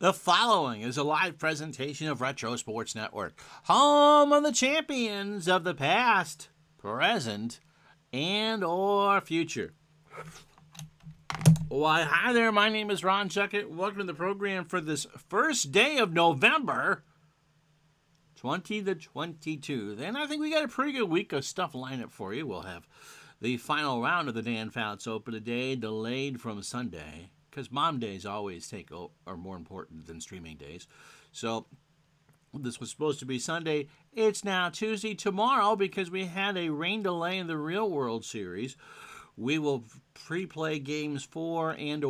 The following is a live presentation of Retro Sports Network, home of the champions of the past, present, and or future. Why, hi there, my name is Ron Chuckett. Welcome to the program for this first day of November 2022. And I think we got a pretty good week of stuff lined up for you. We'll have the final round of the Dan Fouts Open today, delayed from Sunday, because mom days always are more important than streaming days. So this was supposed to be Sunday. It's now Tuesday. Tomorrow, because we had a rain delay in the Real World Series, we will pre-play games 4 and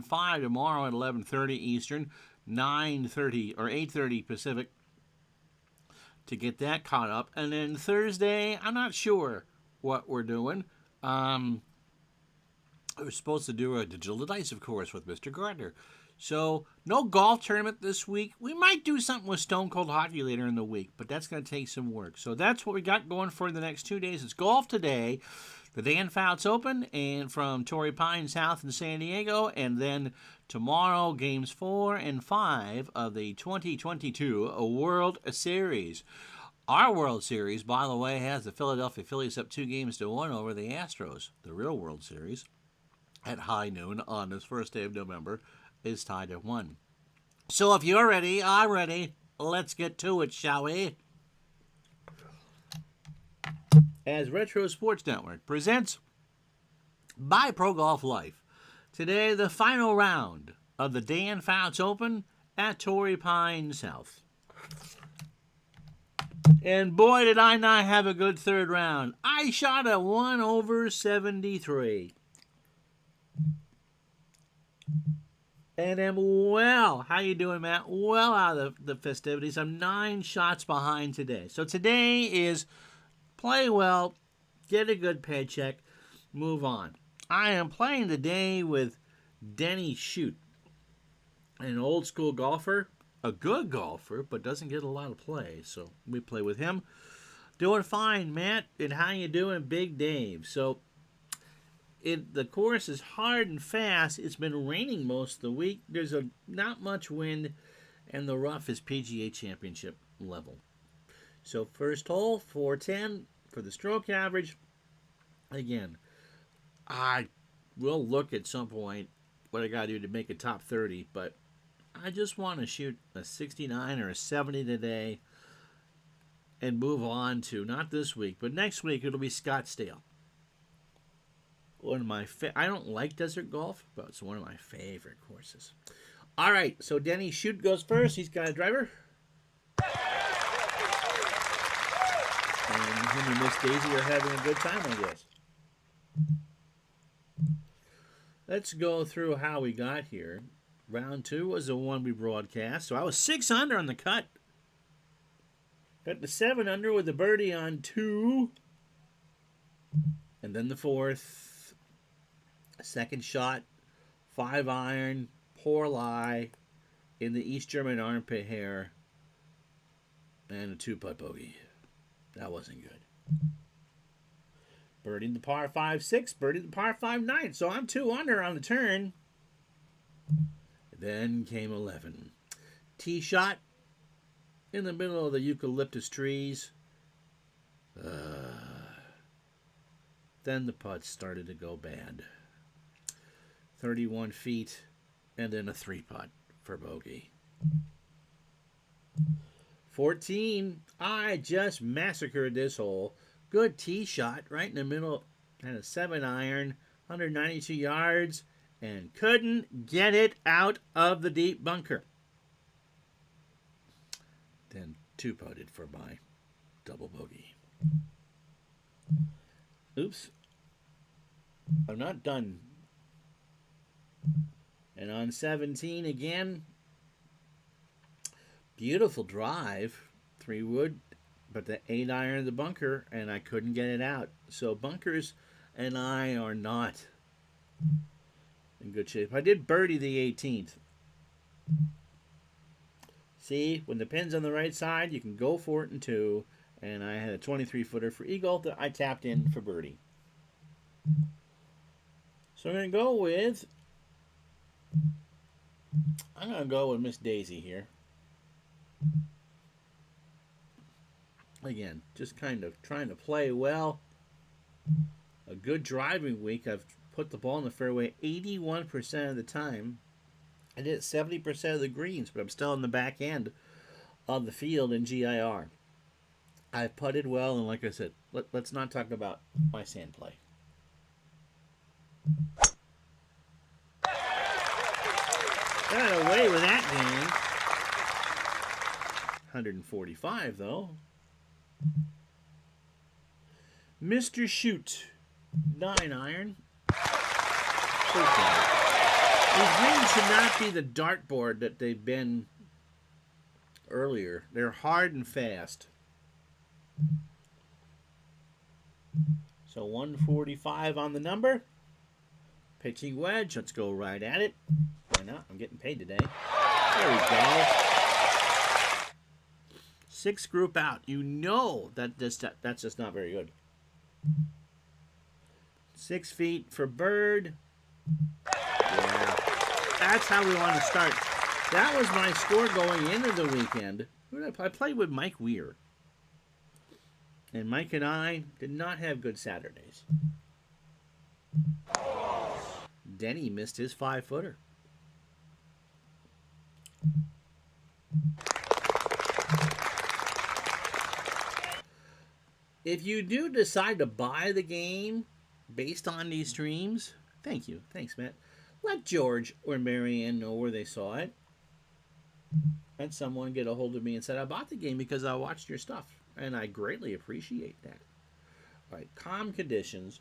5 tomorrow at 11:30 Eastern, 9:30 or 8:30 Pacific, to get that caught up. And then Thursday, I'm not sure what we're doing. We're supposed to do a digital dice, of course, with Mr. Gardner. So, no golf tournament this week. We might do something with Stone Cold Hockey later in the week, but that's going to take some work. So that's what we got going for the next 2 days. It's golf today, the Dan Fouts Open, and from Torrey Pines South in San Diego, and then tomorrow, games 4 and 5 of the 2022 World Series. Our World Series, by the way, has the Philadelphia Phillies up 2-1 over the Astros. The real World Series, at high noon on this first day of November, is tied at 1. So if you're ready, I'm ready. Let's get to it, shall we? As Retro Sports Network presents by Pro Golf Life, today the final round of the Dan Fouts Open at Torrey Pines South. And boy, did I not have a good third round. I shot a 1 over 73. And am well. How you doing, Matt? Well out of the festivities. I'm 9 shots behind today. So today is play well, get a good paycheck, move on. I am playing today with Denny Shute, an old school golfer, a good golfer, but doesn't get a lot of play. So we play with him. Doing fine, Matt. And how you doing, Big Dave? So the course is hard and fast. It's been raining most of the week. There's not much wind, and the rough is PGA Championship level. So first hole, 410 for the stroke average. Again, I will look at some point what I got to do to make a top 30, but I just want to shoot a 69 or a 70 today and move on to, not this week, but next week it'll be Scottsdale. One of my I don't like desert golf, but it's one of my favorite courses. All right, so Denny Shute goes first. He's got a driver. And him and Miss Daisy are having a good time, I guess. Let's go through how we got here. Round 2 was the one we broadcast. So I was 6 under on the cut. Got the 7 under with the birdie on 2. And then the 4th. Second shot, 5-iron, poor lie, in the East German armpit hair, and a 2-putt bogey. That wasn't good. Birdied the par 5-6, birdied the par 5-9. So I'm 2 under on the turn. Then came 11. Tee shot in the middle of the eucalyptus trees. Then the putts started to go bad. 31 feet, and then a 3-putt for bogey. 14, I just massacred this hole. Good tee shot right in the middle, and a 7-iron, 192 yards, and couldn't get it out of the deep bunker. Then 2-putted for my double bogey. Oops. I'm not done. And on 17 again, beautiful drive, 3-wood, but the 8-iron in the bunker, and I couldn't get it out. So bunkers and I are not in good shape. I did birdie the 18th. See, when the pin's on the right side, you can go for it in 2, and I had a 23-footer for eagle that I tapped in for birdie. So I'm going to go with I'm going to go with Miss Daisy here. Again, just kind of trying to play well. A good driving week. I've put the ball in the fairway 81% of the time. I did 70% of the greens, but I'm still in the back end of the field in GIR. I've putted well, and like I said, let's not talk about my sand play. Got away with that game. 145, though. Mr. Shoot. 9-iron. Okay. These greens should not be the dartboard that they've been earlier. They're hard and fast. So 145 on the number. Pitching wedge. Let's go right at it. Why not? I'm getting paid today. There we go. 6 group out. You know that's just not very good. 6 feet for bird. Yeah. That's how we want to start. That was my score going into the weekend. Who did I play? I played with Mike Weir. And Mike and I did not have good Saturdays. Denny missed his 5-footer. If you do decide to buy the game based on these streams, thank you. Thanks, Matt. Let George or Marianne know where they saw it. And someone get a hold of me and said, I bought the game because I watched your stuff. And I greatly appreciate that. All right, calm conditions.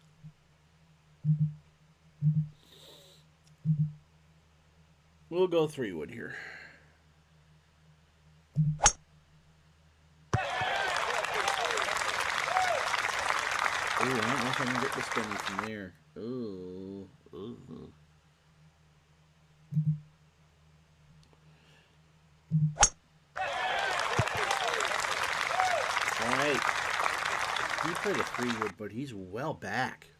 We'll go 3-wood here. Ooh, I don't know if I can get the spinny from there. Ooh. Ooh. Alright. He played a 3-wood, but he's well back.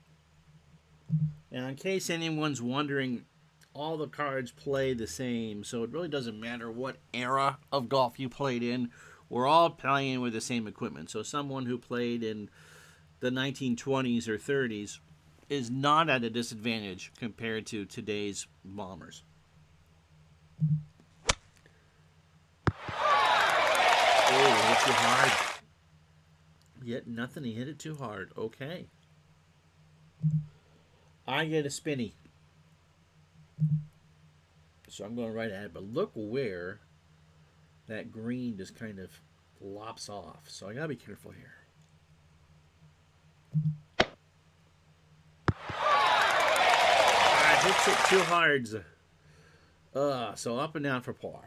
And in case anyone's wondering, all the cards play the same, so it really doesn't matter what era of golf you played in. We're all playing with the same equipment. So someone who played in the 1920s or 30s is not at a disadvantage compared to today's bombers. Oh, hit it too hard. Yet nothing, he hit it too hard. Okay. I get a spinny. So I'm going right at it, but look where that green just kind of lops off. So I gotta be careful here. I hits it too hard. So up and down for par.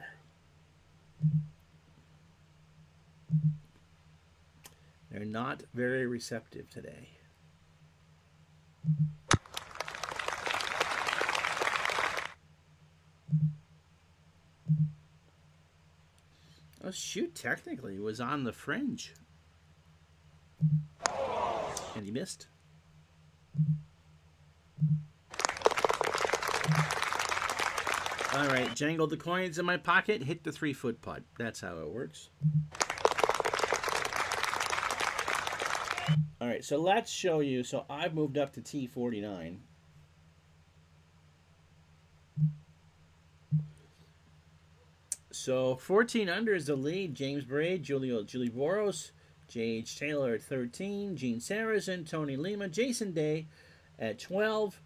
They're not very receptive today. Oh, shoot, technically was on the fringe. And he missed. All right, jangled the coins in my pocket, hit the 3-foot putt. That's how it works. All right, so let's show you. So I've moved up to T49. So 14 under is the lead. James Braid, Julie Boros, J.H. Taylor at 13, Gene Saracen, Tony Lima, Jason Day at 12,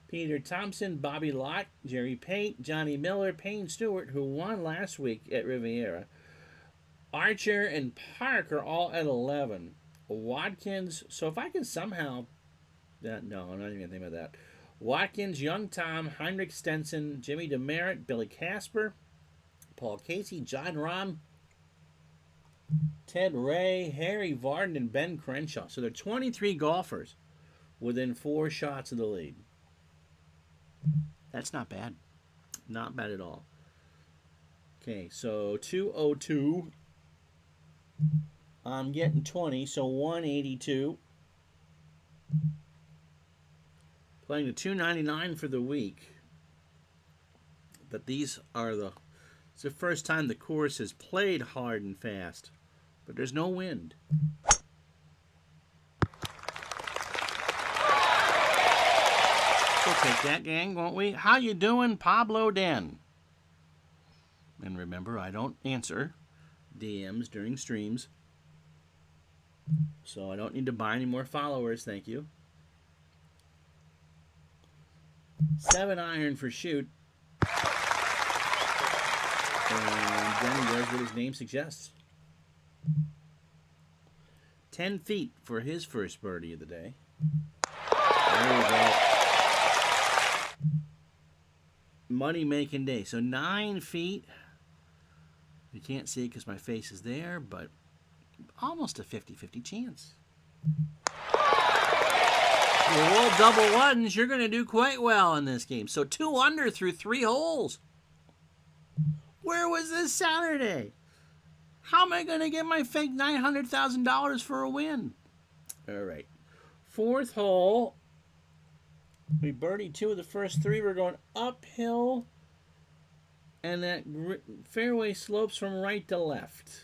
Peter Thompson, Bobby Lott, Jerry Pate, Johnny Miller, Payne Stewart, who won last week at Riviera, Archer and Park are all at 11. Watkins, so if I can somehow, no, I'm not even going to think about that. Watkins, Young Tom, Heinrich Stenson, Jimmy DeMeritt, Billy Casper, Paul Casey, John Rahm, Ted Ray, Harry Varden, and Ben Crenshaw. So there are 23 golfers within 4 shots of the lead. That's not bad. Not bad at all. Okay, so 202. I'm getting 20, so 182. Playing the 299 for the week. But these are it's the first time the course has played hard and fast. But there's no wind. We'll take that, gang, won't we? How you doing, Pablo Den? And remember, I don't answer DMs during streams. So I don't need to buy any more followers, thank you. 7-iron for shoot. And Denny does what his name suggests. 10 feet for his first birdie of the day. There we go. Money-making day. So 9 feet. You can't see it because my face is there, but almost a 50-50 chance. You roll double ones, you're going to do quite well in this game. So 2 under through 3 holes. Where was this Saturday? How am I going to get my fake $900,000 for a win? All right. 4th hole. We birdied 2 of the first 3. We're going uphill. And that fairway slopes from right to left.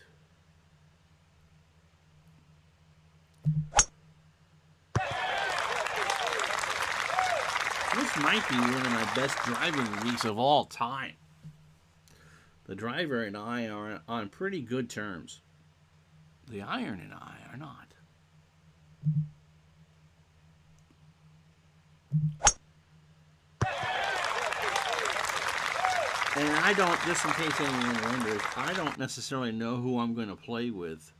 This might be one of my best driving weeks of all time. The driver and I are on pretty good terms. The iron and I are not. And I don't, just in case anyone wonders, I don't necessarily know who I'm going to play with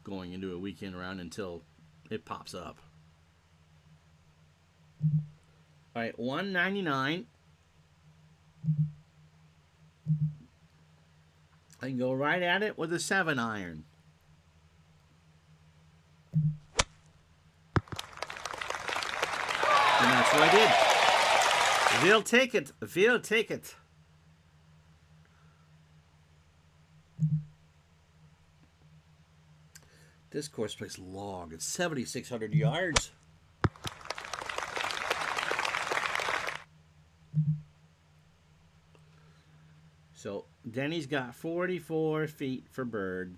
going into a weekend round until it pops up. All right, 199. I can go right at it with a 7-iron. And that's what I did. We'll take it. We'll take it. This course plays long. It's 7,600 yards. So Denny's got 44 feet for bird.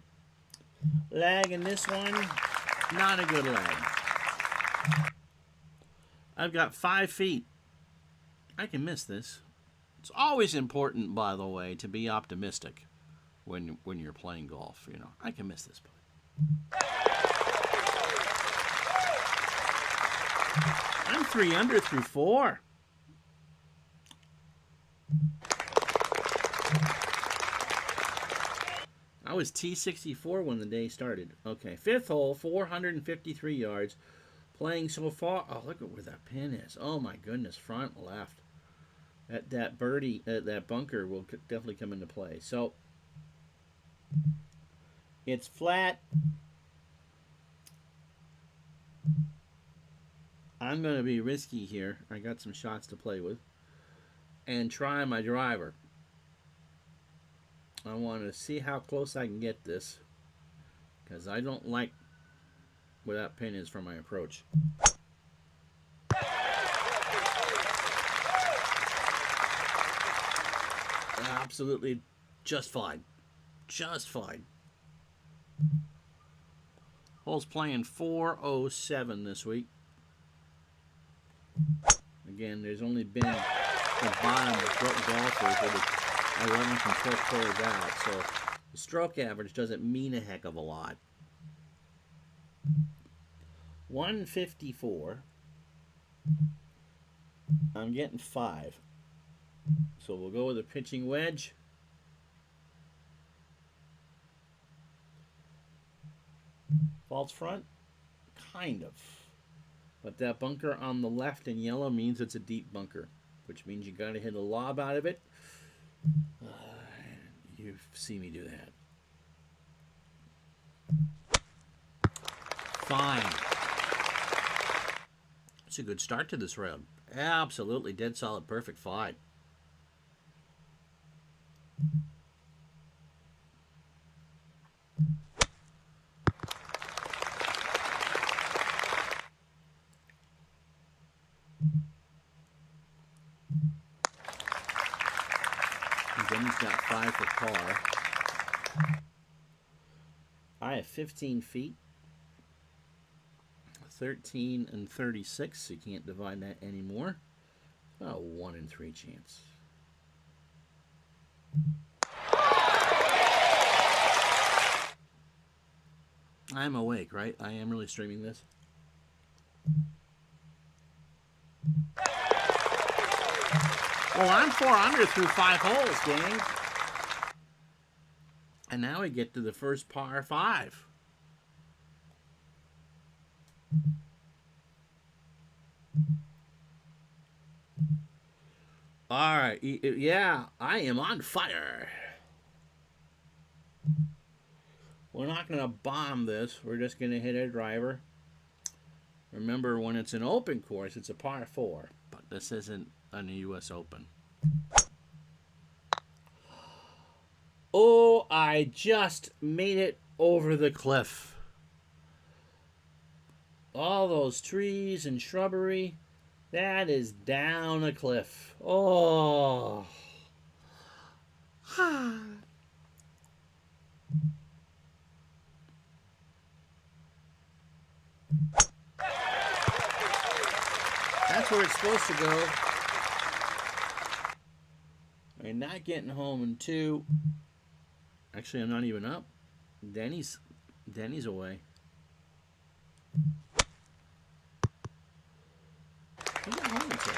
Lag in this one, not a good lag. I've got 5 feet. I can miss this. It's always important, by the way, to be optimistic when you're playing golf. You know, I can miss this putt. I'm 3 under through 4. I was T64 when the day started. Okay, 5th hole, 453 yards. Playing so far. Oh, look at where that pin is. Oh my goodness, front left. That birdie, that bunker will definitely come into play. So it's flat. I'm going to be risky here. I got some shots to play with. And try my driver. I want to see how close I can get this. Because I don't like where that pin is for my approach. Absolutely just fine. Just fine. Hole's playing 407 this week. Again, there's only been the bottom of golfers with 11 from 12 players out, so the stroke average doesn't mean a heck of a lot. 154. I'm getting 5. So we'll go with a pitching wedge. False front? Kind of. But that bunker on the left in yellow means it's a deep bunker, which means you got to hit a lob out of it. You see me do that. Fine. It's a good start to this round. Absolutely dead solid, perfect fine. And then he's got 5 for par. I have 15 feet. 13 and 36. So you can't divide that anymore. About a 1 in 3 chance. I'm awake, right? I am really streaming this. Well, I'm 4 under through 5 holes, gang. And now we get to the first par 5. All right. Yeah, I am on fire. We're not going to bomb this. We're just going to hit a driver. Remember, when it's an open course, it's a par 4. But this isn't an U.S. Open. Oh, I just made it over the cliff. All those trees and shrubbery, that is down a cliff. Oh. That's where it's supposed to go. I'm not getting home in 2. Actually, I'm not even up. Denny's away. I got home in 2.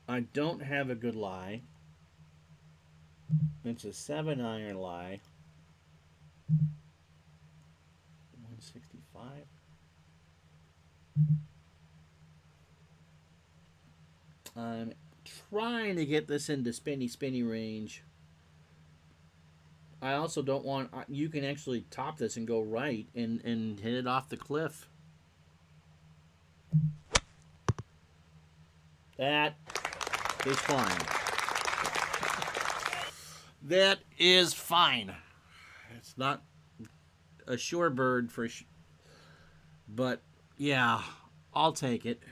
I don't have a good lie. It's a 7-iron lie. 165. I'm trying to get this into spinny range. I also don't want... You can actually top this and go right and hit it off the cliff. That is fine. That is fine. It's not a sure bird for... But, yeah, I'll take it.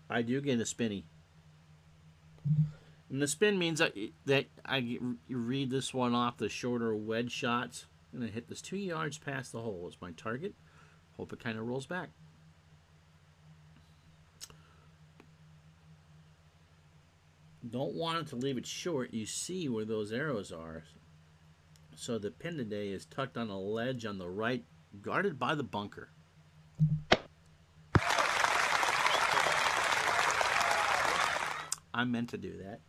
I do get a spinny. And the spin means that I read this one off the shorter wedge shots. I'm going to hit this 2 yards past the hole is my target. Hope it kind of rolls back. Don't want it to leave it short. You see where those arrows are. So the pin today is tucked on a ledge on the right, guarded by the bunker. I meant to do that.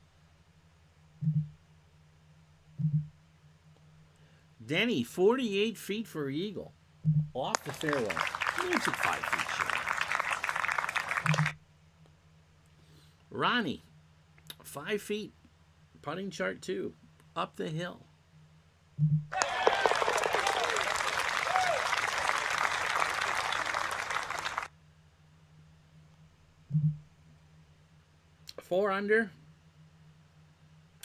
Denny, 48 feet for eagle. Off the fairway. Makes it 5 feet short. Ronnie, 5 feet. Putting chart 2. Up the hill. Four under.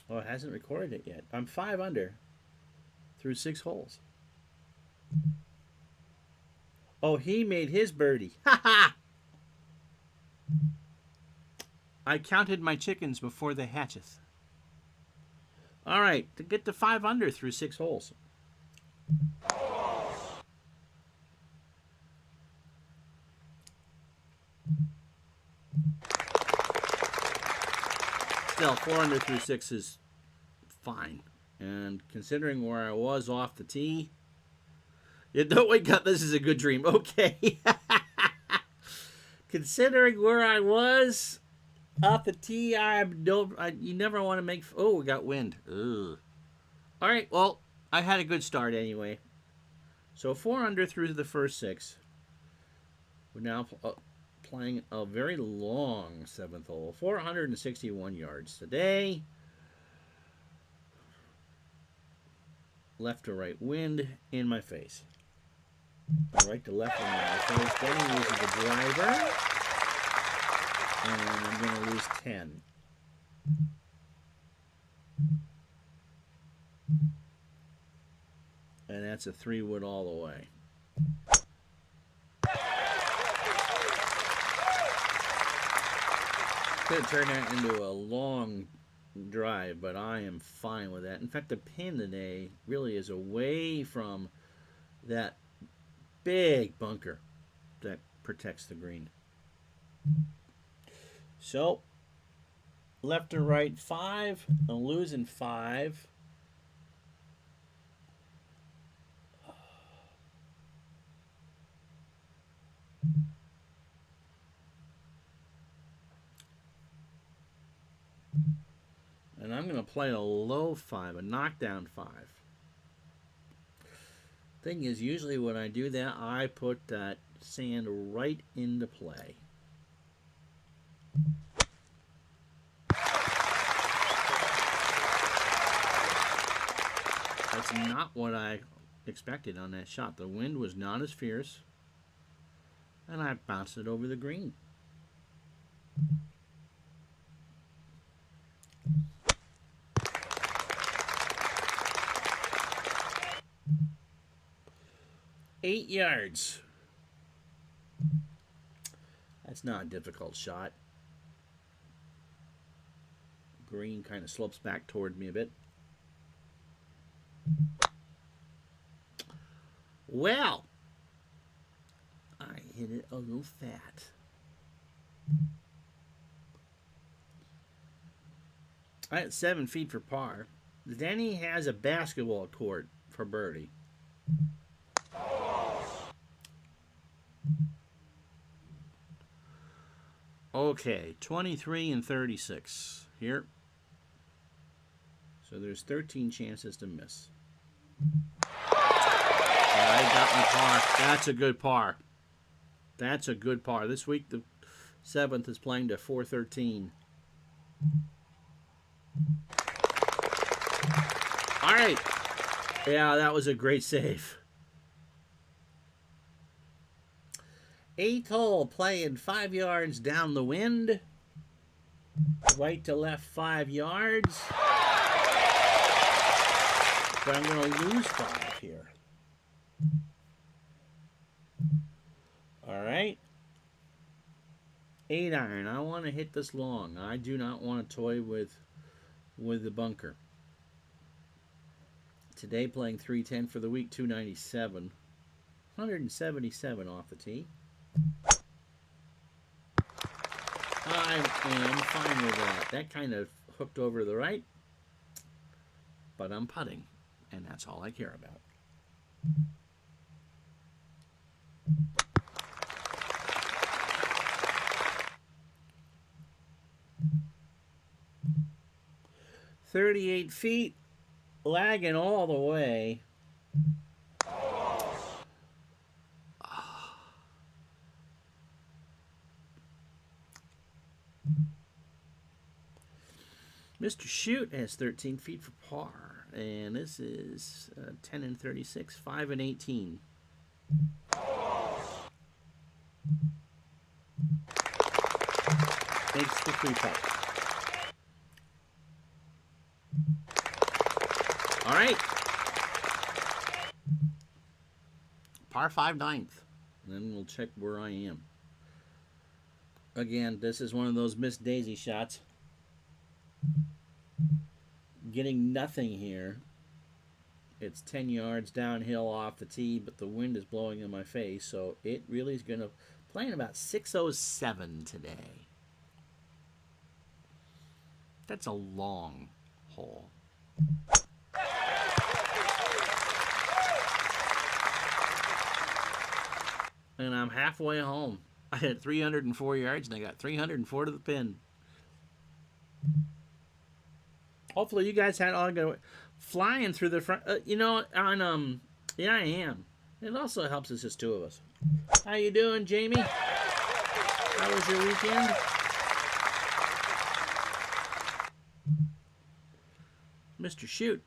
Oh, it hasn't recorded it yet. I'm 5 under through 6 holes. Oh, he made his birdie. Ha ha! I counted my chickens before they hatcheth. All right, to get to 5 under through 6 holes. Still, 4 under through 6 is fine. And considering where I was off the tee, yeah, don't wake up, this is a good dream. Okay. Considering where I was off the tee, you never want to make... Oh, we got wind. Ugh. All right, well, I had a good start anyway. So 4 under through the first 6. We're now playing a very long 7th hole. 461 yards today. Left to right wind in my face. Right to left in my face. Then uses the driver. And I'm going to lose 10. And that's a 3-wood all the way. Could turn that into a long drive, but I am fine with that. In fact, the pin today really is away from that big bunker that protects the green. So, left and right 5, I'm losing 5. And I'm going to play a low 5, a knockdown 5. Thing is, usually when I do that, I put that sand right into play. That's not what I expected on that shot. The wind was not as fierce, and I bounced it over the green. Eight yards. That's not a difficult shot. Green kind of slopes back toward me a bit. Well, I hit it a little fat. I had 7 feet for par. Denny has a basketball court for birdie. Okay, 23 and 36 here. So there's 13 chances to miss. I got my par. That's a good par. That's a good par. This week the 7th is playing to 413. All right. Yeah, that was a great save. 8th hole, playing 5 yards down the wind. Right to left 5 yards. But I'm going to lose 5 here. All right. 8 iron. I want to hit this long. I do not want to toy with the bunker. Today playing 310 for the week, 297. 177 off the tee. I am fine with that. That kind of hooked over to the right. But I'm putting, and that's all I care about. $38 feet, lagging all the way. Mr. Shoot has 13 feet for par, and this is 10 and 36, 5 and 18. Makes the 3 putt. All right. Par 5 ninth. And then we'll check where I am. Again, this is one of those missed daisy shots. Getting nothing here. It's 10 yards downhill off the tee, but the wind is blowing in my face, so it really is going to play in about 607 today. That's a long hole. And I'm halfway home. I had 304 yards, and I got 304 to the pin. Hopefully you guys had all good flying through the front. You know, on yeah, I am. It also helps us just 2 of us. How you doing, Jamie? How was your weekend? Mr. Shoot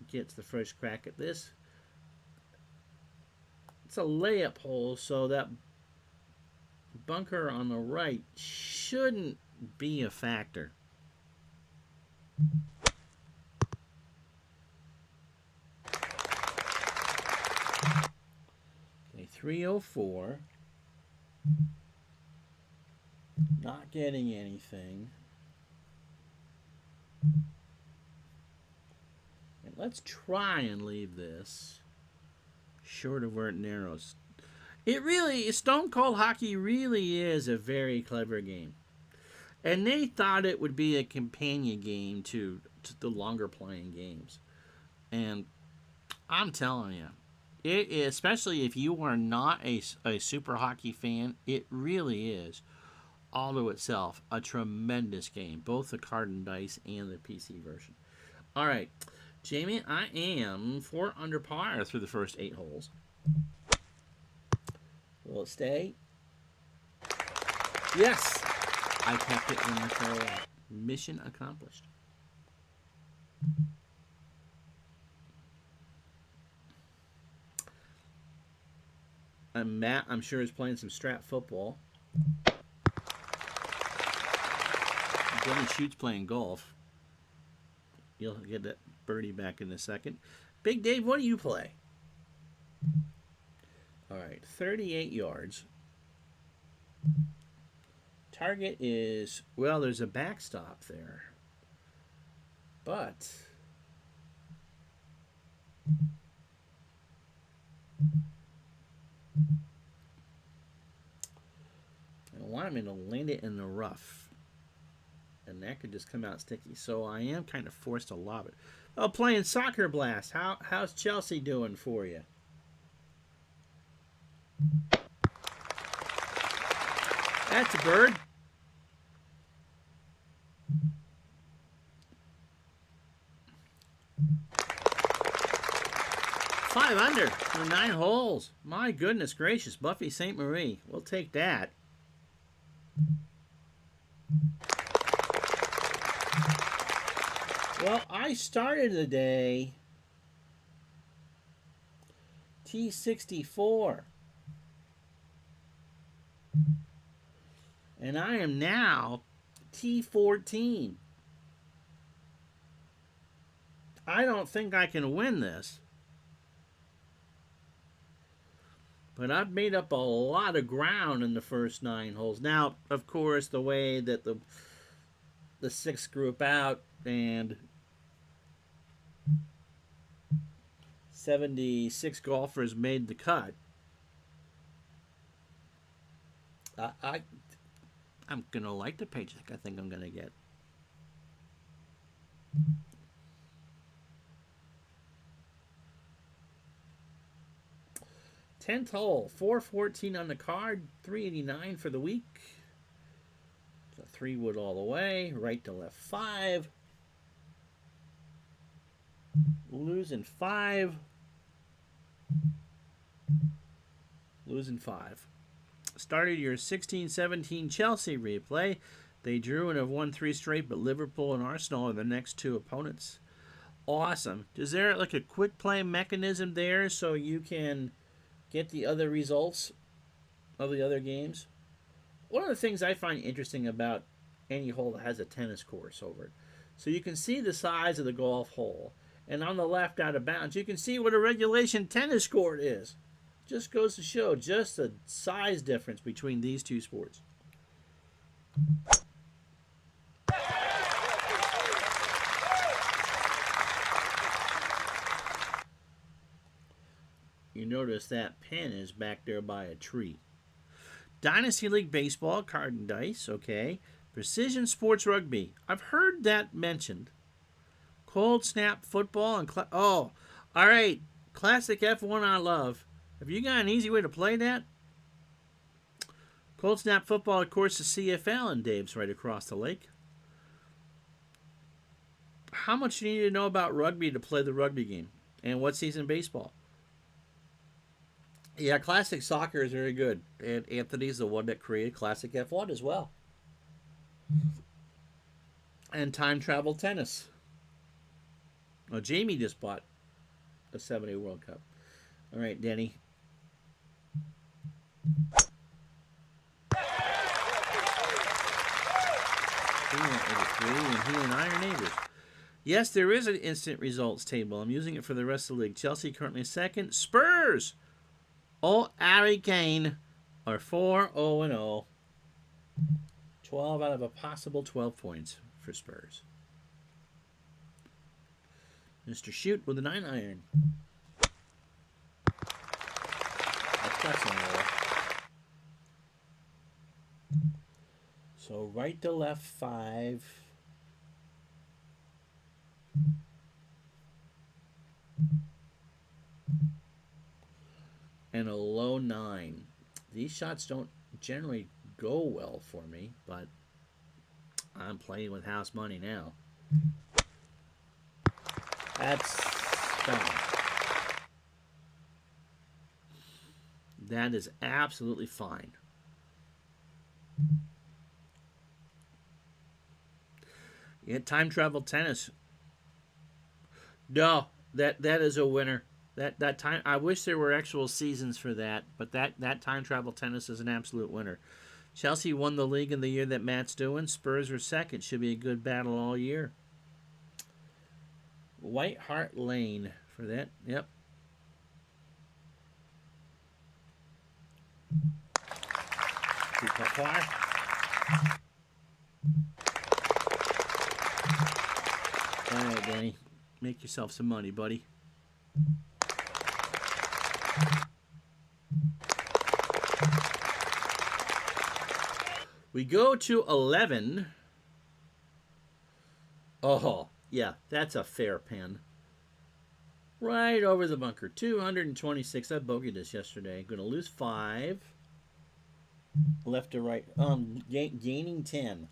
gets the first crack at this. It's a layup hole, so that bunker on the right shouldn't be a factor. Okay, 304. Not getting anything. And let's try and leave this short of where it narrows. It really, Stone Cold Hockey really is a very clever game. And they thought it would be a companion game to the longer playing games. And I'm telling you, it is, especially if you are not a super hockey fan, it really is all to itself a tremendous game, both the card and dice and the PC version. All right, Jamie, I am 4 under par through the first 8 holes. Will it stay? Yes! I kept it in the fairway. Mission accomplished. And Matt, I'm sure, is playing some strap football. Denny Schute's playing golf. You'll get that birdie back in a second. Big Dave, what do you play? All right, 38 yards. Target is, well, there's a backstop there. But I want him to land it in the rough. And that could just come out sticky. So I am kind of forced to lob it. Oh, playing Soccer Blast. How's Chelsea doing for you? That's a bird. Five under for 9 holes. My goodness gracious, Buffy St. Marie. We'll take that. Well, I started the day T64. And I am now T14. I don't think I can win this. But I've made up a lot of ground in the first 9 holes. Now, of course, the way that the 6 group out and 76 golfers made the cut. I'm going to like the paycheck I think I'm going to get. Tenth hole, 414 on the card, 389 for the week. So 3 wood all the way, right to left 5. Losing 5. Losing 5. Started your 16-17 Chelsea replay. They drew and have won 3 straight, but Liverpool and Arsenal are the next 2 opponents. Awesome. Is there like a quick play mechanism there so you can get the other results of the other games? One of the things I find interesting about any hole that has a tennis course over it, so you can see the size of the golf hole, and on the left out of bounds you can see what a regulation tennis court is. Just goes to show just the size difference between these 2 sports. You notice that pen is back there by a tree. Dynasty League Baseball, card and dice, okay. Precision Sports Rugby. I've heard that mentioned. Cold Snap Football and... oh, all right. Classic F1 I love. Have you got an easy way to play that? Cold Snap Football, of course, is CFL, and Dave's right across the lake. How much do you need to know about rugby to play the rugby game? And what season baseball? Yeah, Classic Soccer is very good. And Anthony's the one that created Classic F1 as well. And Time Travel Tennis. Oh, Jamie just bought a 70 World Cup. All right, Denny. He went over 3, and he and I are neighbors. Yes, there is an instant results table. I'm using it for the rest of the league. Chelsea currently second. Spurs! Oh, Harry Kane are 4-0-0. 12 out of a possible 12 points for Spurs. Mr. Shoot with a 9-iron. That's got some roll. So right to left 5. And a low 9. These shots don't generally go well for me, but I'm playing with house money now. That's fine. That is absolutely fine. Yeah, time travel tennis. No, that is a winner. That time, I wish there were actual seasons for that, but that time travel tennis is an absolute winner. Chelsea won the league in the year that Matt's doing. Spurs are second. Should be a good battle all year. White Hart Lane for that. Yep. All right, Danny. Make yourself some money, buddy. We go to 11. Oh, yeah, that's a fair pin. Right over the bunker. 226. I bogeyed this yesterday. Going to lose 5. Left to right. Gaining 10.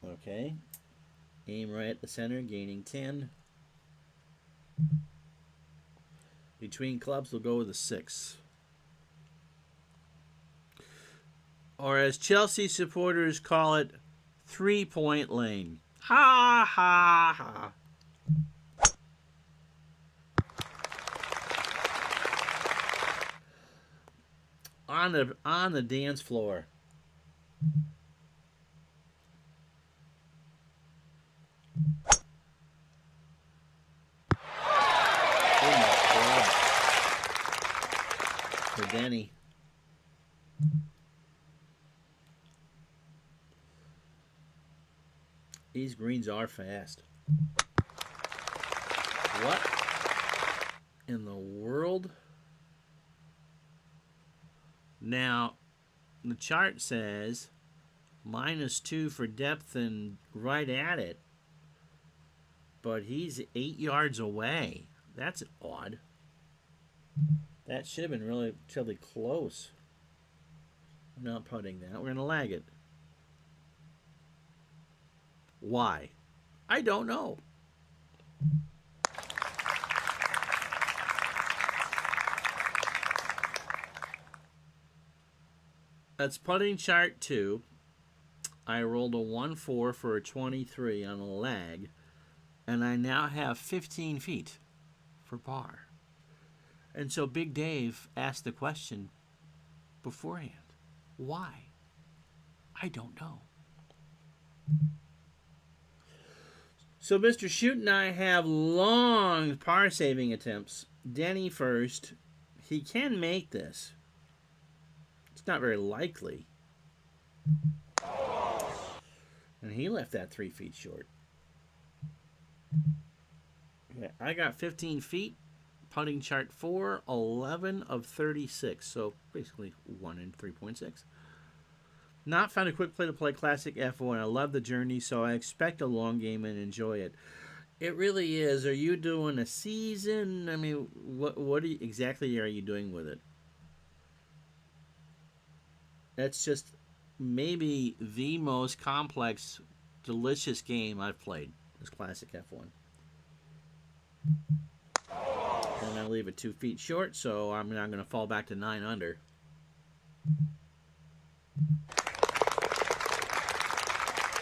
Okay. Aim right at the center. Gaining 10. Between clubs, we'll go with a 6. Or as Chelsea supporters call it, 3-point lane. Ha ha ha. On the dance floor. Oh my God. For Denny. These greens are fast. What in the world? Now, the chart says -2 for depth and right at it, but he's 8 yards away. That's odd. That should have been relatively close. I'm not putting that. We're going to lag it. Why? I don't know. That's putting chart 2. I rolled a 1-4 for a 23 on a lag, and I now have 15 feet for par. And so Big Dave asked the question beforehand. Why? I don't know. So Mr. Shoot and I have long par saving attempts. Denny first. He can make this. It's not very likely. And he left that 3 feet short. Okay, I got 15 feet. Putting chart 4, 11 of 36. So basically 1 in 3.6. Not found a quick play to play Classic F1. I love the journey, so I expect a long game and enjoy it. It really is. Are you doing a season? I mean, what exactly are you doing with it? That's just maybe the most complex, delicious game I've played. This Classic F1. And I leave it 2 feet short, so I'm not going to fall back to 9 under.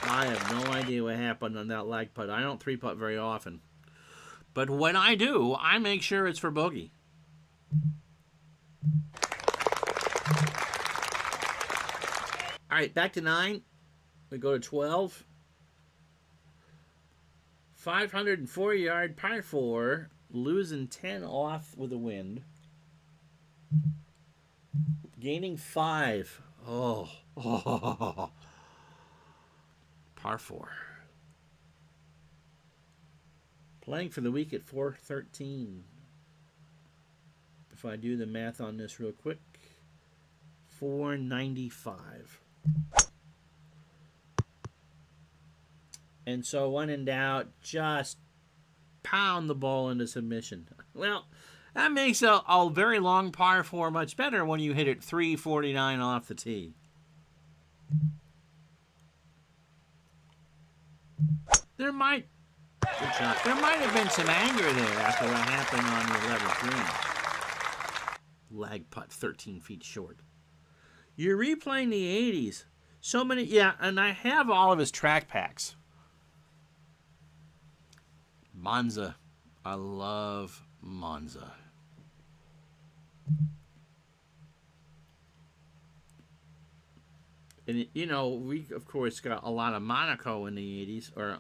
I have no idea what happened on that lag putt. I don't 3-putt very often. But when I do, I make sure it's for bogey. All right, back to 9. We go to 12. 504-yard par 4. Losing 10 off with the wind. Gaining 5. Oh. Par 4. Playing for the week at 413. If I do the math on this real quick, 495. And so when in doubt, just pound the ball into submission. Well, that makes a very long par 4 much better when you hit it 349 off the tee. There might have been some anger there after what happened on the 11th green. Lag putt 13 feet short. You're replaying the 80s. So many, yeah, and I have all of his track packs. Monza. I love Monza. And, you know, we, of course, got a lot of Monaco in the 80s, or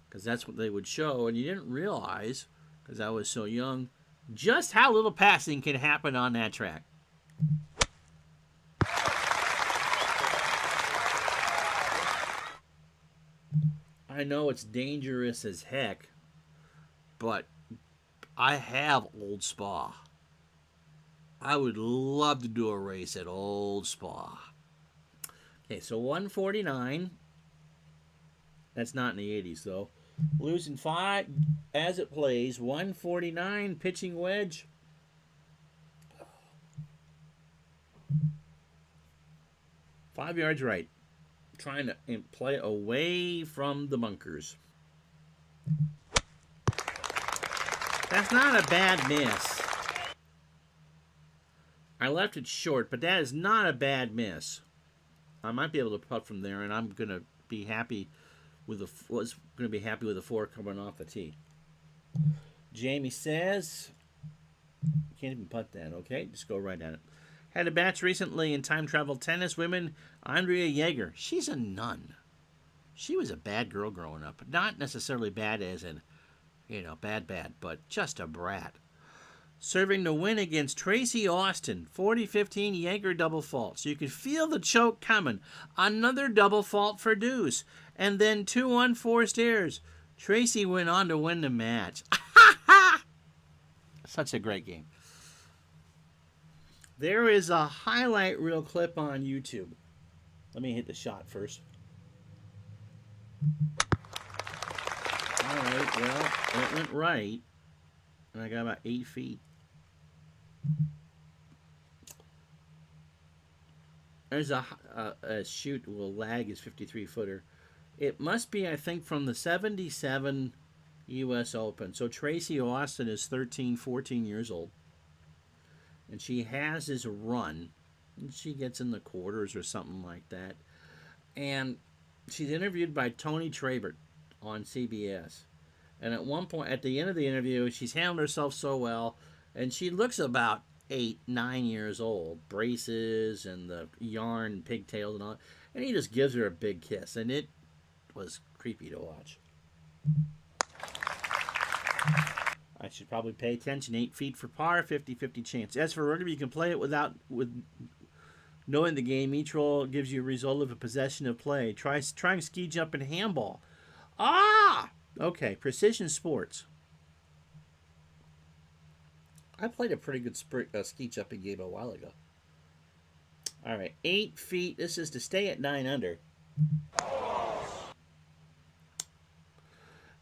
because that's what they would show, and you didn't realize, because I was so young, just how little passing can happen on that track. I know it's dangerous as heck, but I have Old Spa. I would love to do a race at Old Spa. Okay, so 149. That's not in the 80s, though. Losing 5 as it plays. 149, pitching wedge. Five yards right. Trying to play away from the bunkers. That's not a bad miss. I left it short, but that is not a bad miss. I might be able to putt from there, and I'm gonna be happy with the 4 coming off the tee. Jamie says, can't even putt that. Okay, just go right at it. Had a match recently in time travel tennis. Women, Andrea Jaeger. She's a nun. She was a bad girl growing up. Not necessarily bad as in, bad, but just a brat. Serving the win against Tracy Austin. 40-15 Jaeger double fault. So you could feel the choke coming. Another double fault for Deuce. And then 2 unforced errors. Tracy went on to win the match. Such a great game. There is a highlight reel clip on YouTube. Let me hit the shot first. All right, well, it went right. And I got about 8 feet. There's a shoot. Well, lag is 53-footer. It must be, I think, from the 77 U.S. Open. So Tracy Austin is 13, 14 years old. And she has this run. And she gets in the quarters or something like that. And she's interviewed by Tony Trabert on CBS. And at one point, at the end of the interview, she's handled herself so well. And she looks about 8, 9 years old. Braces and the yarn pigtails and all. And he just gives her a big kiss. And it was creepy to watch. I should probably pay attention. 8 feet for par, 50-50 chance. As for rugby, you can play it with knowing the game. Each roll gives you a result of a possession of play. Trying ski jump and handball. Ah! Okay, precision sports. I played a pretty good ski jumping game a while ago. All right, 8 feet. This is to stay at 9 under.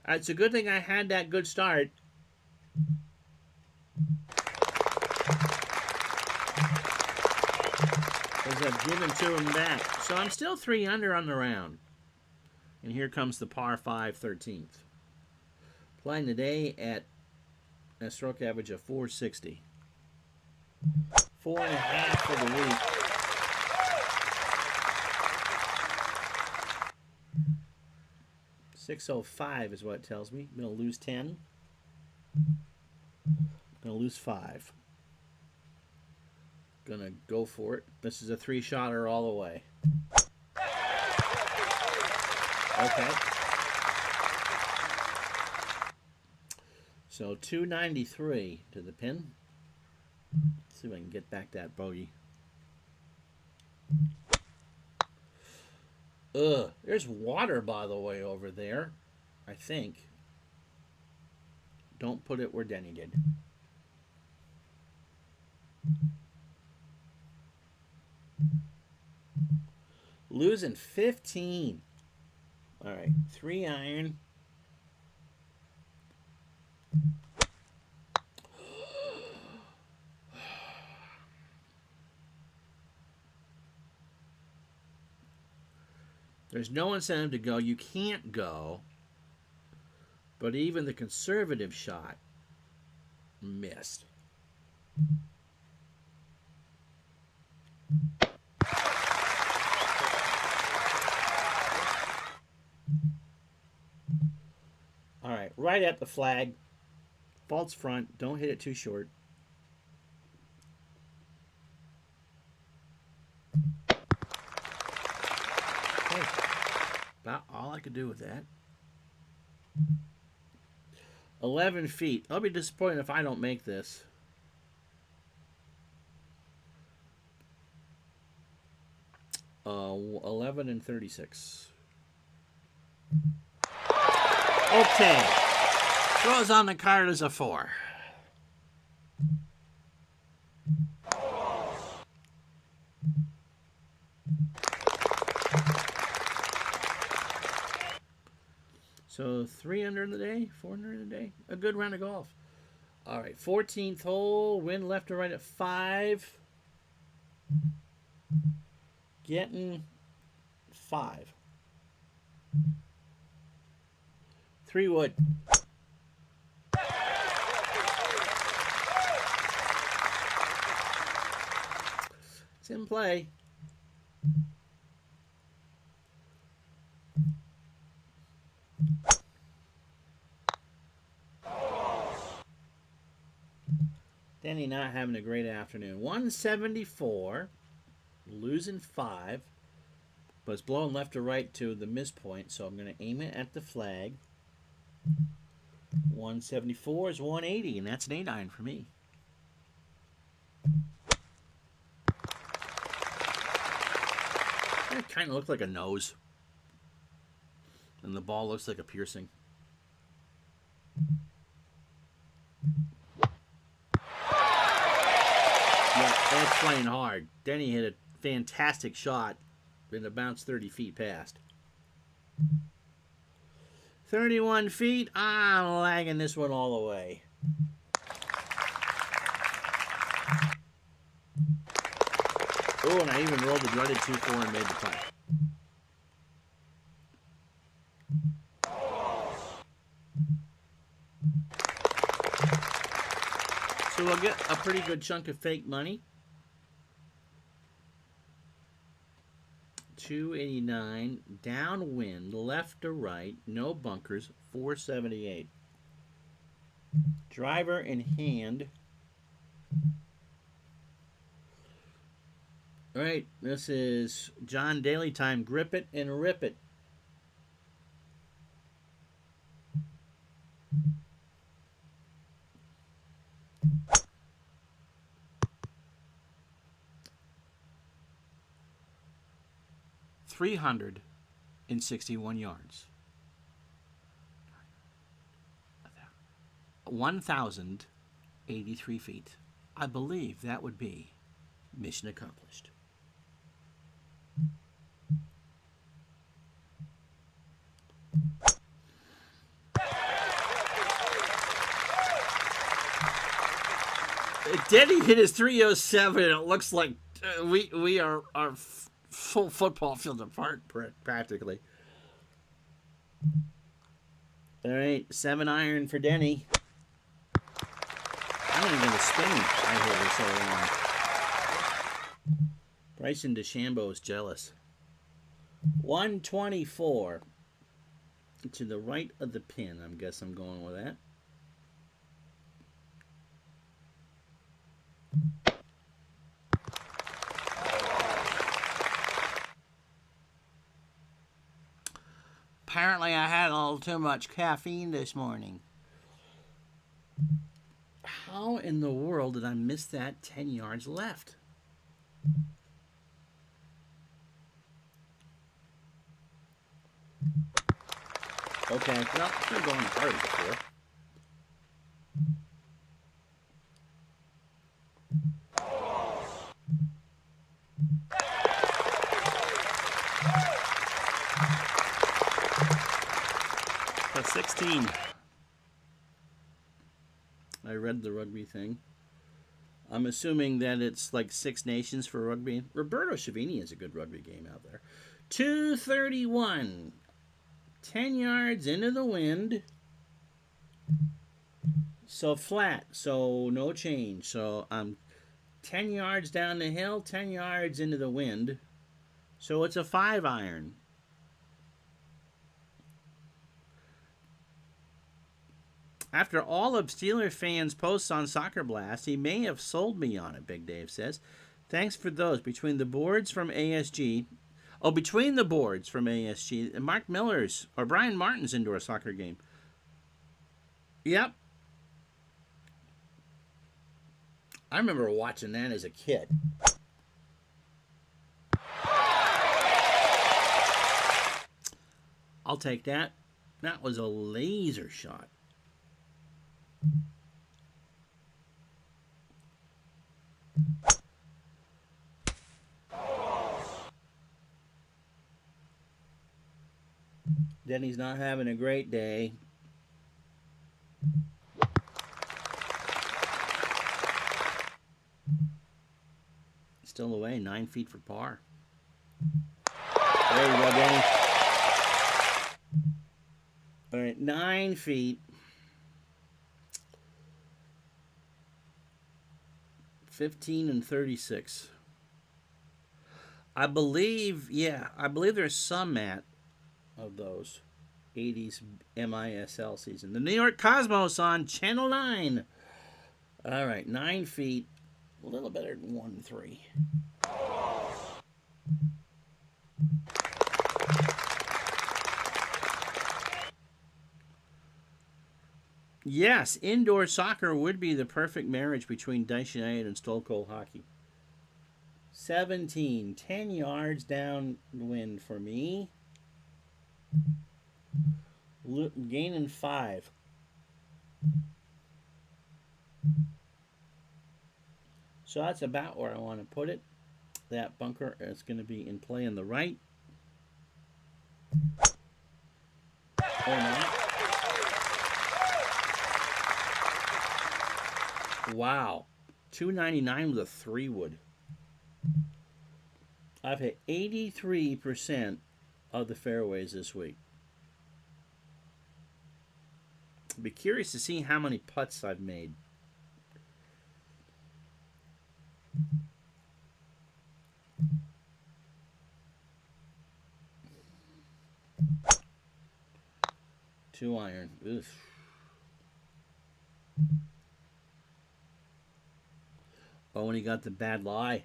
It's a good thing I had that good start. As I've given 2 of them back. So I'm still 3 under on the round. And here comes the par 5 13th. Playing today at a stroke average of 460. 4.5 for the week. .605 is what it tells me. I'm going to lose 10. I'm going to lose 5. Going to go for it. This is a 3-shotter all the way. Okay. So 293 to the pin. Let's see if I can get back that bogey. There's water, by the way, over there. I think. Don't put it where Denny did. Losing 15. All right, 3 iron. There's no incentive to go. You can't go. But even the conservative shot missed. All right, right at the flag. False front. Don't hit it too short. Okay. About all I could do with that. 11 feet. I'll be disappointed if I don't make this. Uh, 11 and 36. Okay. Throws on the card as a 4. So 300 in the day, 400 in the day. A good round of golf. All right, 14th hole. Wind left to right at 5. Getting 5. 3 wood. It's in play. Danny not having a great afternoon. 174, losing 5, but it's blowing left to right to the miss point, so I'm going to aim it at the flag. 174 is 180, and that's an 8 iron for me. It kind of looks like a nose, and the ball looks like a piercing. Yeah, that's playing hard. Denny hit a fantastic shot, and it bounced 30 feet past. 31 feet. I'm lagging this one all the way. Oh, and I even rolled the dreaded 2-4 and made the putt. So we'll get a pretty good chunk of fake money. 289, downwind, left to right, no bunkers, 478. Driver in hand. All right, this is John Daly time. Grip it and rip it. $361 yards. 1,083 feet. I believe that would be mission accomplished. Denny hit his 307, and it looks like we are full football field apart practically. All right, 7 iron for Denny. I'm not even going to spin I hit her so long. Bryson DeChambeau is jealous. 124 to the right of the pin. I guess I'm going with that. Apparently I had a little too much caffeine this morning. How in the world did I miss that 10 yards left? Okay, well, I'm going hard before. 16. I read the rugby thing. I'm assuming that it's like Six Nations for rugby. Roberto Chavini has a good rugby game out there. 231. 10 yards into the wind. So flat. So no change. So I'm 10 yards down the hill, 10 yards into the wind. So it's a 5-iron. After all of Steeler fans' posts on Soccer Blast, he may have sold me on it, Big Dave says. Thanks for those. Between the boards from ASG. Oh, between the boards from ASG. Mark Miller's or Brian Martin's indoor soccer game. Yep. I remember watching that as a kid. I'll take that. That was a laser shot. Denny's not having a great day. Still away, 9 feet for par. There you go, Denny. All right, 9 feet. 15 and 36. I believe there's some, Matt, of those 80s MISL season. The New York Cosmos on Channel 9. All right, 9 feet. A little better than 1-3. Yes, indoor soccer would be the perfect marriage between Dice United and Stone Cold Hockey. 17, 10 yards down the wind for me. Gaining 5. So that's about where I want to put it. That bunker is going to be in play on the right. Or not. Wow. 299 with a 3-wood. I've hit 83% of the fairways this week. I'd be curious to see how many putts I've made. Two iron. Oof. Oh, and he got the bad lie.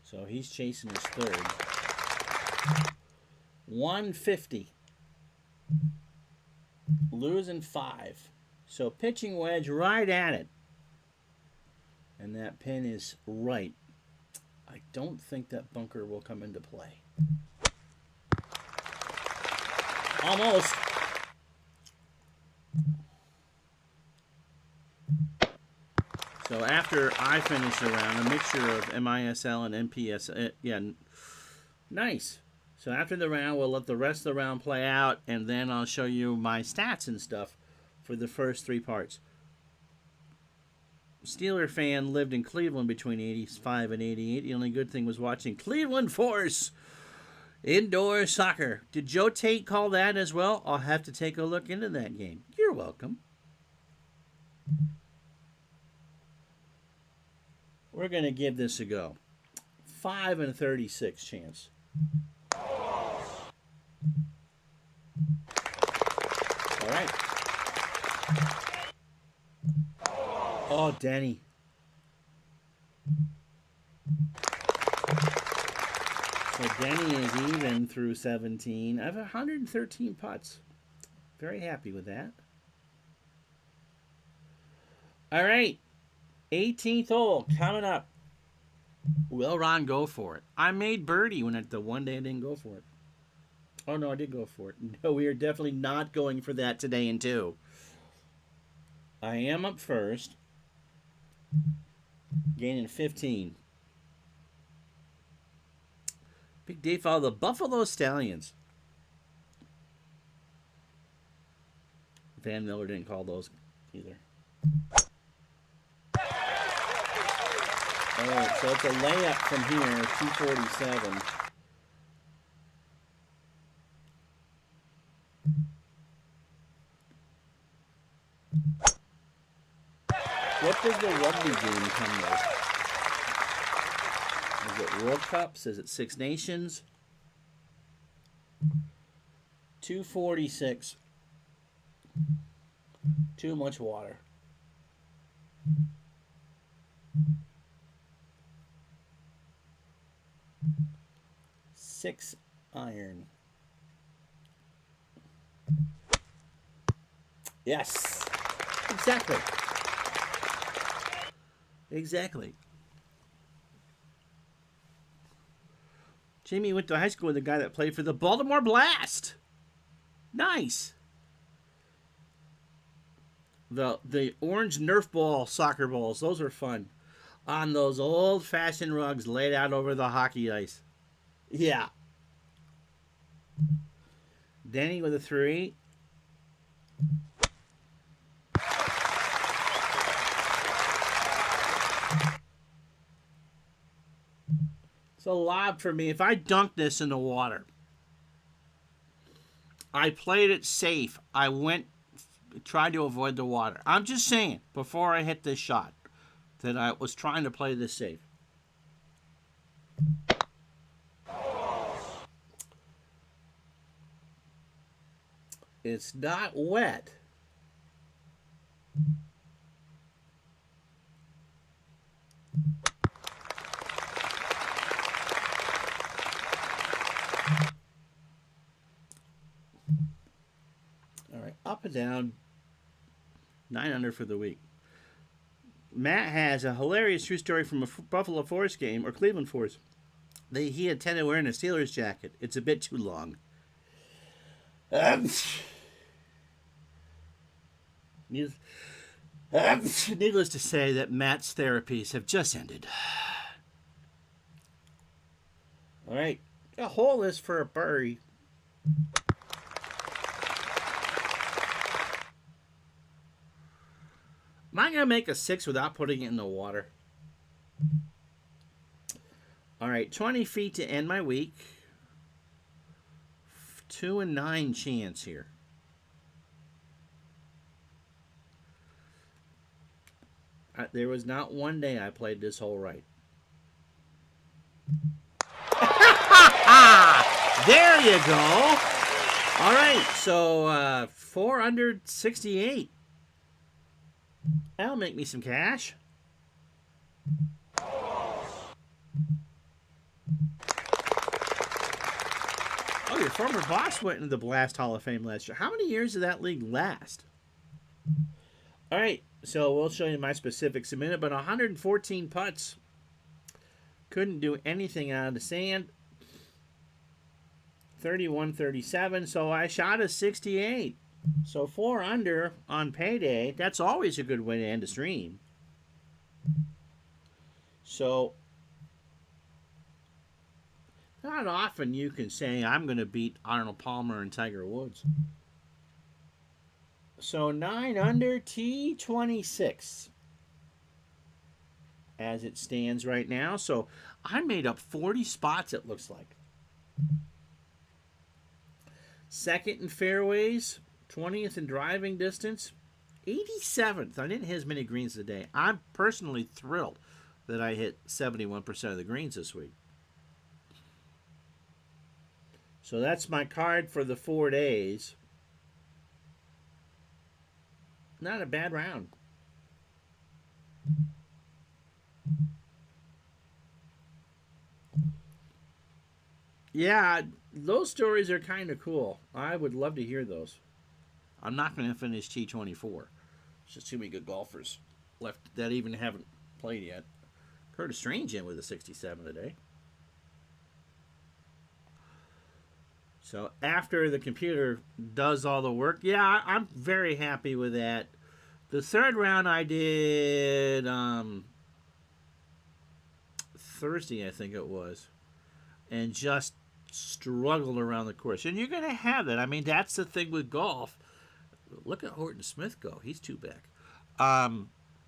So he's chasing his third. 150. Losing 5. So pitching wedge right at it. And that pin is right. I don't think that bunker will come into play. Almost. So after I finish the round, a mixture of MISL and NPS, yeah, nice. So after the round, we'll let the rest of the round play out, and then I'll show you my stats and stuff for the first 3 parts. Steeler fan lived in Cleveland between 85 and 88. The only good thing was watching Cleveland Force indoor soccer. Did Joe Tate call that as well? I'll have to take a look into that game. You're welcome. We're going to give this a go. 5 and 36 chance. All right. Oh, Denny. So Denny is even through 17. I have 113 putts. Very happy with that. All right. 18th hole coming up. Will Ron go for it? I made birdie when the one day I didn't go for it. Oh, no, I did go for it. No, we are definitely not going for that today in 2. I am up first. Gaining 15. Big Dave follow the Buffalo Stallions. Dan Miller didn't call those either. All right, so it's a layup from here, 247. What does the rugby game come with? Is it World Cups? Is it Six Nations? 246. Too much water. Six iron. Yes. Exactly. Exactly. Jamie went to high school with a guy that played for the Baltimore Blast. Nice. The orange Nerf ball soccer balls, those are fun. On those old-fashioned rugs laid out over the hockey ice. Yeah. Danny with a 3. It's a lob for me. If I dunk this in the water, I played it safe. I tried to avoid the water. I'm just saying, before I hit this shot, that I was trying to play this safe. It's not wet. All right, up and down. 9 under for the week. Matt has a hilarious true story from a Buffalo Force game, or Cleveland Force. He intended wearing a Steelers jacket. It's a bit too long. Needless to say that Matt's therapies have just ended. All right. A hole is for a birdie. Am I going to make a 6 without putting it in the water? All right, 20 feet to end my week. 2 and 9 chance here. There was not one day I played this hole right. There you go. All right, so 4 under 68. That'll make me some cash. Oh, your former boss went into the Blast Hall of Fame last year. How many years did that league last? All right, so we'll show you my specifics in a minute, but 114 putts. Couldn't do anything out of the sand. 31-37, so I shot a 68. So 4 under on payday. That's always a good way to end a stream. So not often you can say I'm going to beat Arnold Palmer and Tiger Woods. So 9 under T26 as it stands right now. So I made up 40 spots, it looks like. Second in fairways, 20th in driving distance, 87th. I didn't hit as many greens today. I'm personally thrilled that I hit 71% of the greens this week. So that's my card for the 4 days. Not a bad round. Yeah, those stories are kind of cool. I would love to hear those. I'm not going to finish T24. There's just too many good golfers left that even haven't played yet. Curtis Strange in with a 67 today. So after the computer does all the work, yeah, I'm very happy with that. The third round I did Thursday, I think it was, and just struggled around the course. And you're going to have that. I mean, that's the thing with golf. Look at Horton Smith go. He's two back.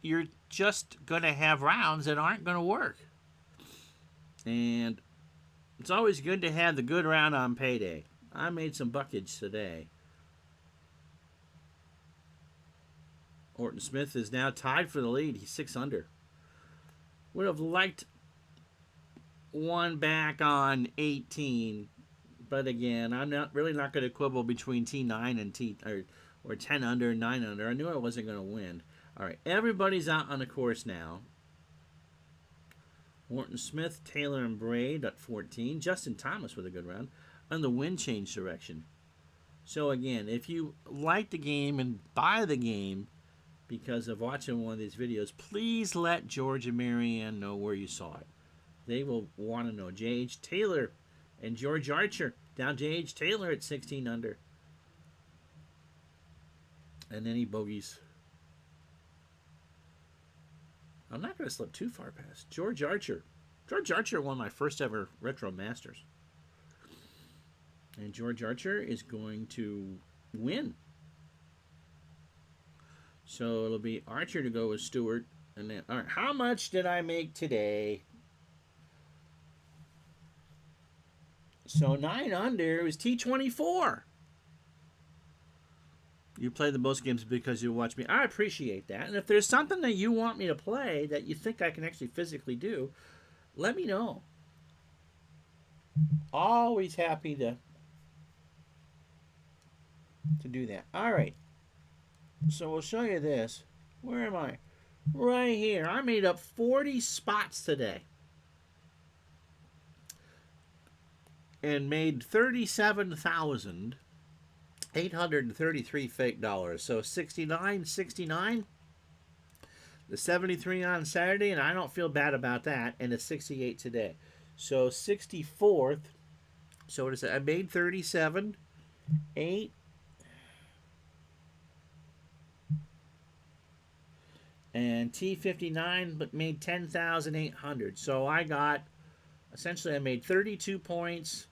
You're just going to have rounds that aren't going to work. And it's always good to have the good round on payday. I made some buckage today. Horton Smith is now tied for the lead. He's 6 under. Would have liked one back on 18, but again, I'm not going to quibble between T9 and T or 10 under, 9 under. I knew I wasn't going to win. All right, everybody's out on the course now. Horton Smith, Taylor, and Braid at 14. Justin Thomas with a good round. And the wind change direction. So again, if you like the game and buy the game because of watching one of these videos, please let George and Marianne know where you saw it. They will want to know. J.H. Taylor and George Archer. Down J.H. Taylor at 16 under. And any bogeys. I'm not going to slip too far past. George Archer. George Archer won my first ever Retro Masters. And George Archer is going to win. So it'll be Archer to go with Stewart. And then, all right, how much did I make today? So 9 under was T24. You play the most games because you watch me. I appreciate that. And if there's something that you want me to play that you think I can actually physically do, let me know. Always happy to do that. All right. So we'll show you this. Where am I? Right here. I made up 40 spots today. And made $37,833 fake dollars. So 69. The 73 on Saturday, and I don't feel bad about that. And the 68 today. So 64th. So what is it? I made 37, 8. And T59, but made 10,800. So I got, essentially I made 32 points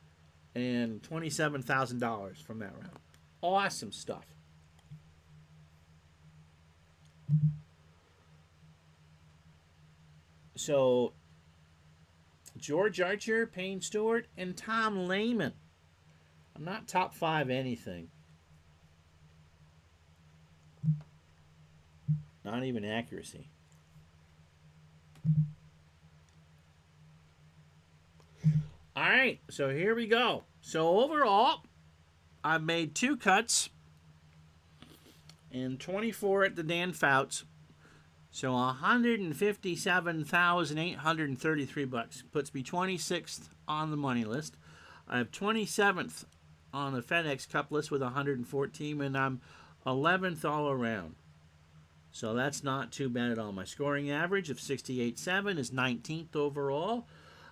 and $27,000 from that round. Awesome stuff. So George Archer, Payne Stewart, and Tom Lehman. I'm not top 5 anything. Not even accuracy. All right, so here we go. So overall, I made 2 cuts and 24 at the Dan Fouts. So $157,833 puts me 26th on the money list. I have 27th on the FedEx Cup list with 114, and I'm 11th all around. So that's not too bad at all. My scoring average of 68.7 is 19th overall.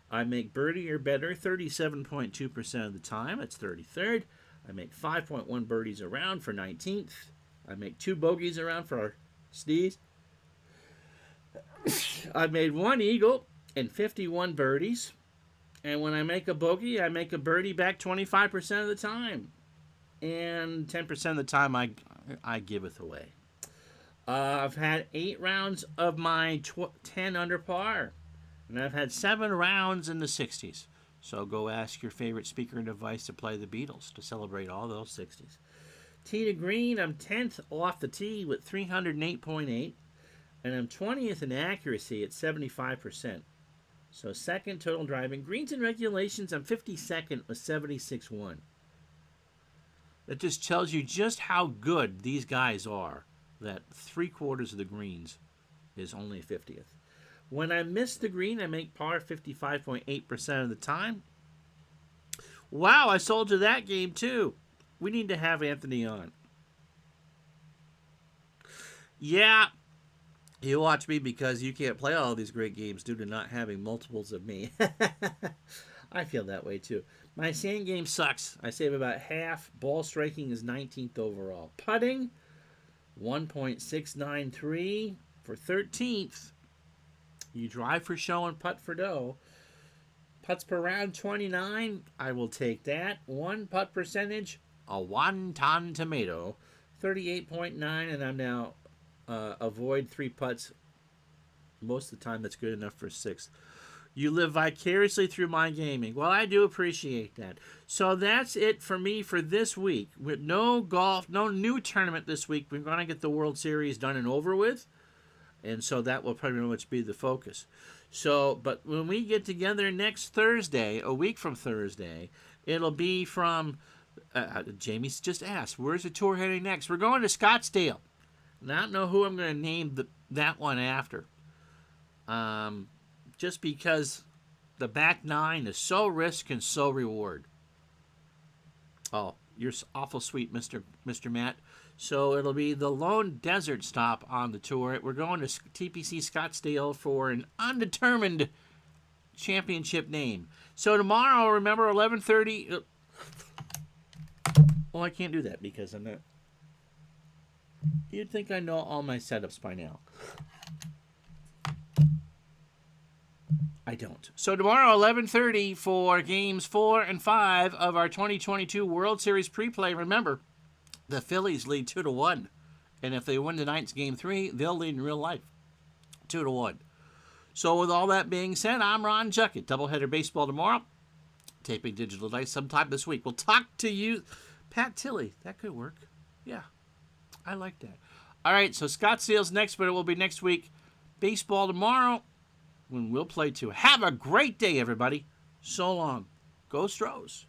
I make birdie or better 37.2% of the time. That's 33rd. I make 5.1 birdies around for 19th. I make 2 bogeys around for Steez. I made 1 eagle and 51 birdies. And when I make a bogey, I make a birdie back 25% of the time. And 10% of the time I give it away. I've had 8 rounds of my 10 under par. And I've had 7 rounds in the 60s. So go ask your favorite speaker and device to play the Beatles to celebrate all those 60s. Tee to green, I'm 10th off the tee with 308.8. And I'm 20th in accuracy at 75%. So second total driving. Greens and regulations, I'm 52nd with 76.1. That just tells you just how good these guys are. That 3/4 of the greens is only 50th. When I miss the green, I make par 55.8% of the time. Wow, I sold you that game too. We need to have Anthony on. Yeah, you watch me because you can't play all these great games due to not having multiples of me. I feel that way too. My sand game sucks. I save about half. Ball striking is 19th overall. Putting, 1.693 for 13th. You drive for show and putt for dough. Putts per round, 29. I will take that. 1 putt percentage, a 1-ton tomato. 38.9, and I'm now avoid 3 putts. Most of the time, that's good enough for 6. You live vicariously through my gaming. Well, I do appreciate that. So that's it for me for this week. With no golf, no new tournament this week. We're going to get the World Series done and over with. And so that will pretty much be the focus. So, but when we get together next Thursday, a week from Thursday, it'll be from, Jamie's just asked, where's the tour heading next? We're going to Scottsdale. And I don't know who I'm going to name that one after. Just because the back 9 is so risk and so reward. Oh, you're awful sweet, Mr. Matt. So it'll be the lone desert stop on the tour. We're going to TPC Scottsdale for an undetermined championship name. So tomorrow, remember, 11:30. Well, I can't do that because I'm not. You'd think I know all my setups by now. I don't. So tomorrow, 11:30 for games 4 and 5 of our 2022 World Series pre-play. Remember, the Phillies lead 2-1, and if they win tonight's game 3, they'll lead in real life 2-1. So with all that being said, I'm Ron Juckett. Doubleheader baseball tomorrow. Taping digital dice sometime this week. We'll talk to you, Pat Tilley. That could work. Yeah, I like that. All right, so Scottsdale's next, but it will be next week. Baseball tomorrow, when we'll play too. Have a great day, everybody. So long. Go Stros.